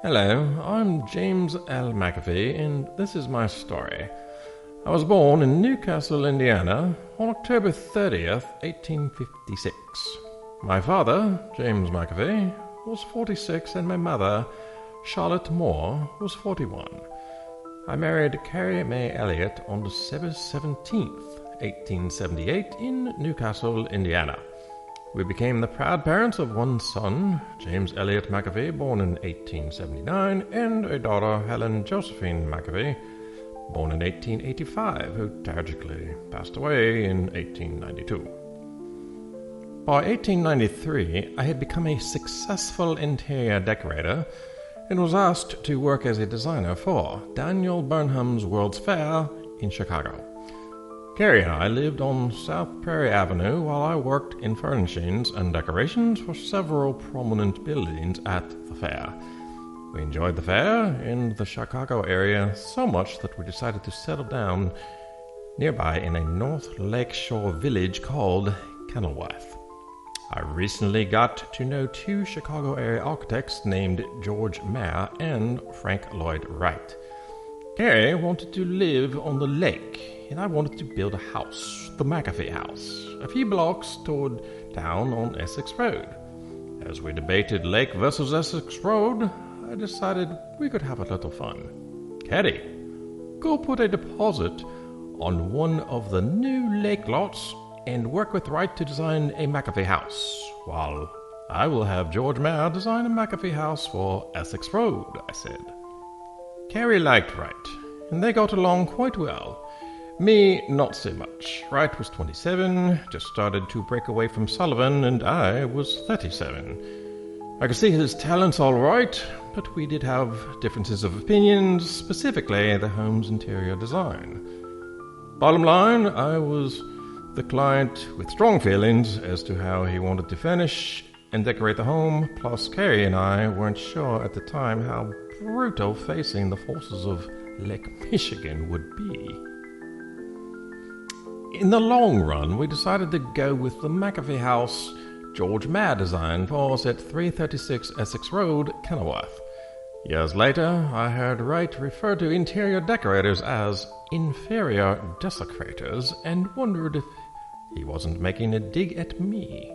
Hello, I'm James L. McAfee, and this is my story. I was born in Newcastle, Indiana, on October 30th, 1856. My father, James McAfee, was 46, and my mother, Charlotte Moore, was 41. I married Carrie May Elliott on December 17th, 1878, in Newcastle, Indiana. We became the proud parents of one son, James Elliott McAfee, born in 1879, and a daughter, Helen Josephine McAfee, born in 1885, who tragically passed away in 1892. By 1893, I had become a successful interior decorator and was asked to work as a designer for Daniel Burnham's World's Fair in Chicago. Carrie and I lived on South Prairie Avenue while I worked in furnishings and decorations for several prominent buildings at the fair. We enjoyed the fair and the Chicago area so much that we decided to settle down nearby in a North Lakeshore village called Kenilworth. I recently got to know two Chicago area architects named George Mayer and Frank Lloyd Wright. Carrie wanted to live on the lake, and I wanted to build a house, the McAfee House, a few blocks toward town on Essex Road. As we debated Lake versus Essex Road, I decided we could have a little fun. Carrie, go put a deposit on one of the new lake lots and work with Wright to design a McAfee House, while I will have George Mayer design a McAfee House for Essex Road, I said. Carrie liked Wright, and they got along quite well. Me, not so much. Wright was 27, just started to break away from Sullivan, and I was 37. I could see his talents all right, but we did have differences of opinions, specifically the home's interior design. Bottom line, I was the client with strong feelings as to how he wanted to furnish and decorate the home, plus Carrie and I weren't sure at the time how brutal facing the forces of Lake Michigan would be. In the long run, we decided to go with the McAfee House George Mayer designed for us at 336 Essex Road, Kenilworth. Years later, I heard Wright refer to interior decorators as inferior desecrators and wondered if he wasn't making a dig at me.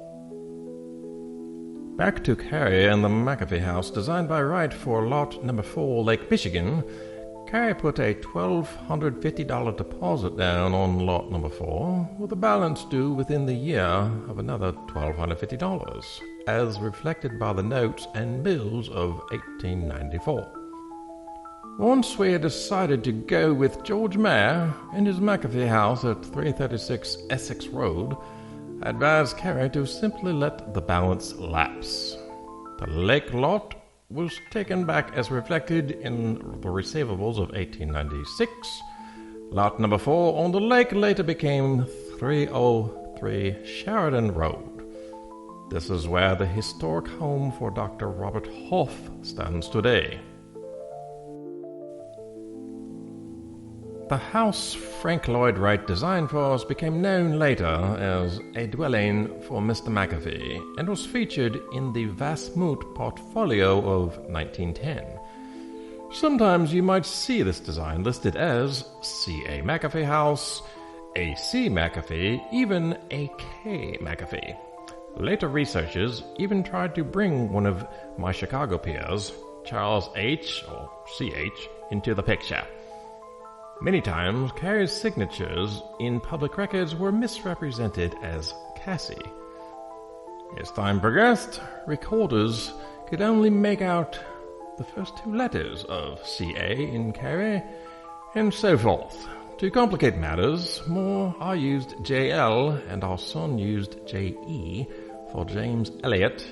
Back to Carrie and the McAfee House designed by Wright for lot number 4, Lake Michigan. Carrie put a $1,250 deposit down on lot number 4, with a balance due within the year of another $1,250, as reflected by the notes and bills of 1894. Once we had decided to go with George Mayer and his McAfee House at 336 Essex Road, I advised Carrie to simply let the balance lapse. The lake lot was taken back as reflected in the receivables of 1896. Lot number 4 on the lake later became 303 Sheridan Road. This is where the historic home for Dr. Robert Hoff stands today. The house Frank Lloyd Wright designed for us became known later as a dwelling for Mr. McAfee and was featured in the Vasmoot portfolio of 1910. Sometimes you might see this design listed as C.A. McAfee House, A.C. McAfee, even A.K. McAfee. Later researchers even tried to bring one of my Chicago peers, Charles H. or C.H., into the picture. Many times, Carrie's signatures in public records were misrepresented as Cassie. As time progressed, recorders could only make out the first two letters of C.A. in Carrie, and so forth. To complicate matters more, I used J.L. and our son used J.E. for James Elliott.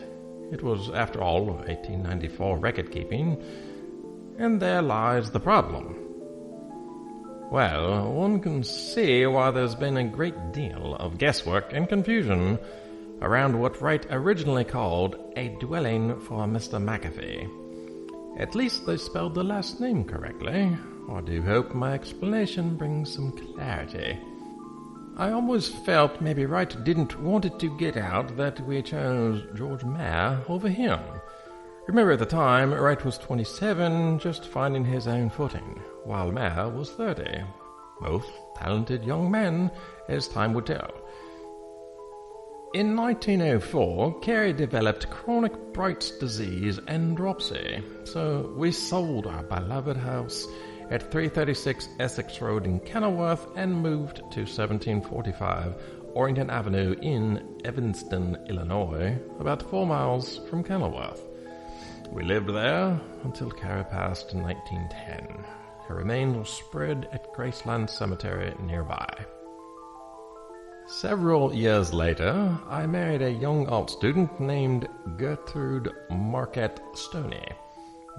It was, after all, 1894 record keeping, and there lies the problem. Well, one can see why there's been a great deal of guesswork and confusion around what Wright originally called a dwelling for Mr. McAfee. At least they spelled the last name correctly. I do hope my explanation brings some clarity. I always felt maybe Wright didn't want it to get out that we chose George Mayer over him. Remember at the time, Wright was 27, just finding his own footing, while Mayer was 30. Both talented young men, as time would tell. In 1904, Carey developed chronic Bright's disease and dropsy, so we sold our beloved house at 336 Essex Road in Kenilworth and moved to 1745 Orrington Avenue in Evanston, Illinois, about 4 miles from Kenilworth. We lived there until Carey passed in 1910. Her remains were spread at Graceland Cemetery nearby. Several years later, I married a young art student named Gertrude Marquette Stoney.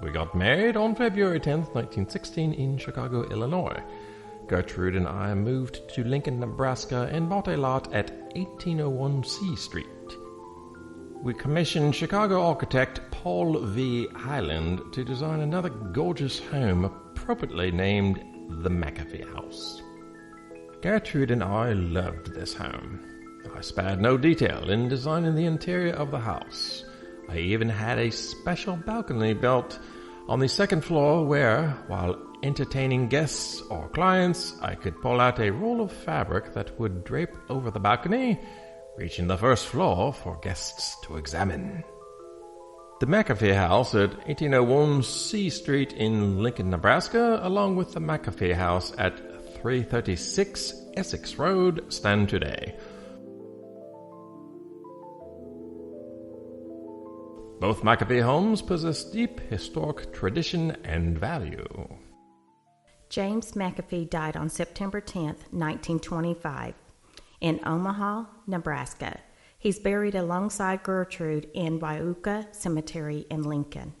We got married on February 10, 1916 in Chicago, Illinois. Gertrude and I moved to Lincoln, Nebraska and bought a lot at 1801 C Street. We commissioned Chicago architect Paul V. Highland to design another gorgeous home appropriately named the McAfee House. Gertrude and I loved this home. I spared no detail in designing the interior of the house. I even had a special balcony built on the second floor where, while entertaining guests or clients, I could pull out a roll of fabric that would drape over the balcony, reaching the first floor for guests to examine. The McAfee House at 1801 C Street in Lincoln, Nebraska, along with the McAfee House at 336 Essex Road, stand today. Both McAfee homes possess deep historic tradition and value. James McAfee died on September 10, 1925, in Omaha, Nebraska. He's buried alongside Gertrude in Wyuka Cemetery in Lincoln.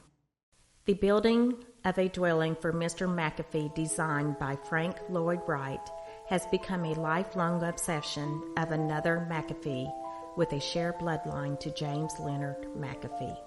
The building of a dwelling for Mr. McAfee, designed by Frank Lloyd Wright, has become a lifelong obsession of another McAfee with a shared bloodline to James Leonard McAfee.